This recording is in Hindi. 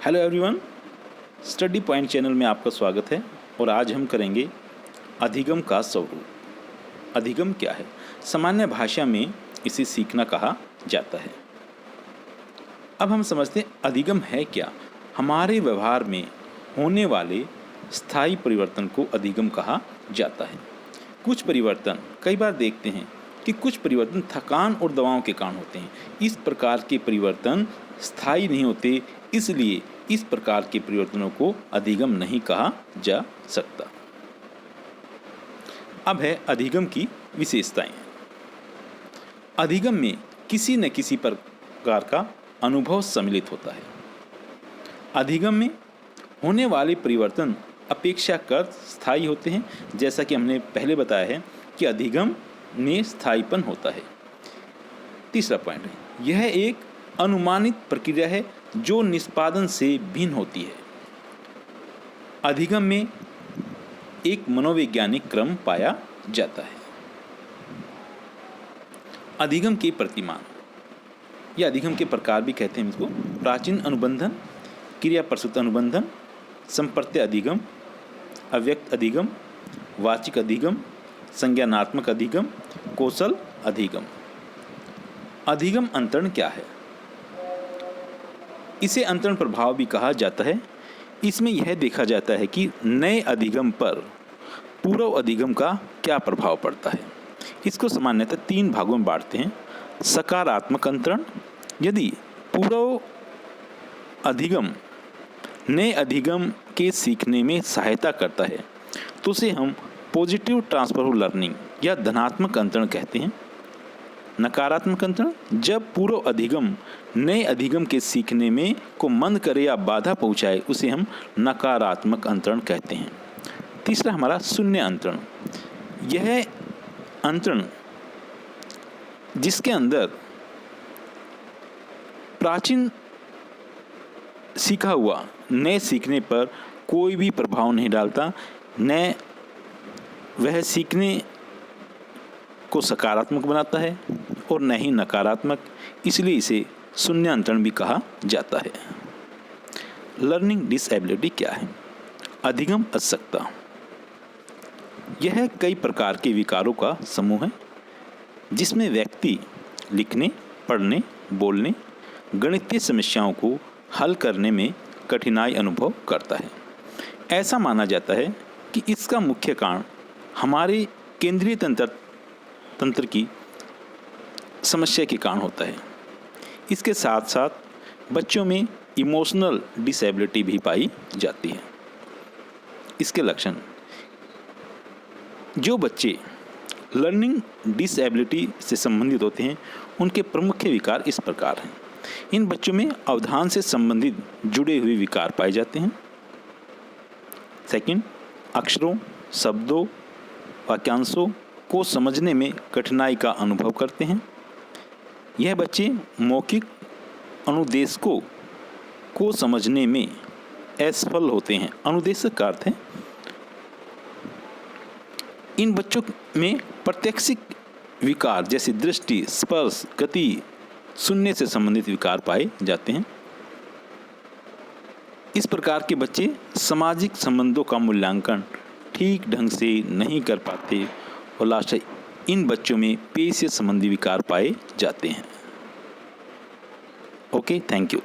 Hello everyone, study point channel में आपका स्वागत है। और आज हम करेंगे अधिगम का स्वरूप। अधिगम क्या है? सामान्य भाषा में इसे सीखना कहा जाता है। अब हम समझते हैं अधिगम है क्या। हमारे व्यवहार में होने वाले स्थायी परिवर्तन को अधिगम कहा जाता है। कुछ परिवर्तन, कई बार देखते हैं कि कुछ परिवर्तन थकान और दवाओं के कारण होते हैं। इस प्रकार के परिवर्तन स्थायी नहीं होते, इसलिए इस प्रकार के परिवर्तनों को अधिगम नहीं कहा जा सकता। अब है अधिगम की विशेषताएं। अधिगम में किसी न किसी प्रकार का अनुभव सम्मिलित होता है। अधिगम में होने वाले परिवर्तन अपेक्षाकृत स्थायी होते हैं। जैसा कि हमने पहले बताया है कि अधिगम में स्थायीपन होता है। तीसरा पॉइंट है, यह एक अनुमानित प्रक्रिया है जो निष्पादन से भिन्न होती है। अधिगम में एक मनोवैज्ञानिक क्रम पाया जाता है। अधिगम के प्रतिमान या अधिगम के प्रकार भी कहते हैं इसको। प्राचीन अनुबंधन, क्रिया प्रसूत अनुबंधन, संप्रत्यय अधिगम, अव्यक्त अधिगम, वाचिक अधिगम, संज्ञानात्मक अधिगम, कौशल अधिगम। अधिगम अंतरण क्या है? इसे अंतरण प्रभाव भी कहा जाता है। इसमें यह देखा जाता है कि नए अधिगम पर पूर्व अधिगम का क्या प्रभाव पड़ता है। इसको सामान्यतः 3 भागों में बांटते हैं। सकारात्मक अंतरण, यदि पूर्व अधिगम नए अधिगम के सीखने में सहायता करता है तो उसे हम पॉजिटिव ट्रांसफर ऑफ लर्निंग या धनात्मक अंतरण कहते हैं। नकारात्मक अंतरण, जब पूर्व अधिगम नए अधिगम के सीखने में को मंद करे या बाधा पहुंचाए, उसे हम नकारात्मक अंतरण कहते हैं। तीसरा हमारा शून्य अंतरण। यह अंतरण जिसके अंदर प्राचीन सीखा हुआ नए सीखने पर कोई भी प्रभाव नहीं डालता, न वह सीखने को सकारात्मक बनाता है और न ही नकारात्मक, इसलिए इसे शून्य अंतरण भी कहा जाता है। लर्निंग डिसेबिलिटी क्या है? अधिगम अशक्तता। यह कई प्रकार के विकारों का समूह है जिसमें व्यक्ति लिखने, पढ़ने, बोलने, गणितीय समस्याओं को हल करने में कठिनाई अनुभव करता है। ऐसा माना जाता है कि इसका मुख्य कारण हमारे केंद्रीय तंत्र की समस्या के कारण होता है। इसके साथ साथ बच्चों में इमोशनल डिसेबिलिटी भी पाई जाती है। इसके लक्षण, जो बच्चे लर्निंग डिसेबिलिटी से संबंधित होते हैं उनके प्रमुख विकार इस प्रकार हैं। इन बच्चों में अवधान से संबंधित जुड़े हुए विकार पाए जाते हैं। सेकंड, अक्षरों, शब्दों, वाक्यांशों को समझने में कठिनाई का अनुभव करते हैं। यह बच्चे मौखिक अनुदेशकों को समझने में असफल होते हैं। अनुदेशक का अर्थ है इन बच्चों में प्रत्यक्षिक विकार जैसे दृष्टि, स्पर्श, गति, सुनने से संबंधित विकार पाए जाते हैं। इस प्रकार के बच्चे सामाजिक संबंधों का मूल्यांकन ठीक ढंग से नहीं कर पाते और लास्ट इन बच्चों में पेय से संबंधी विकार पाए जाते हैं। Okay, thank you.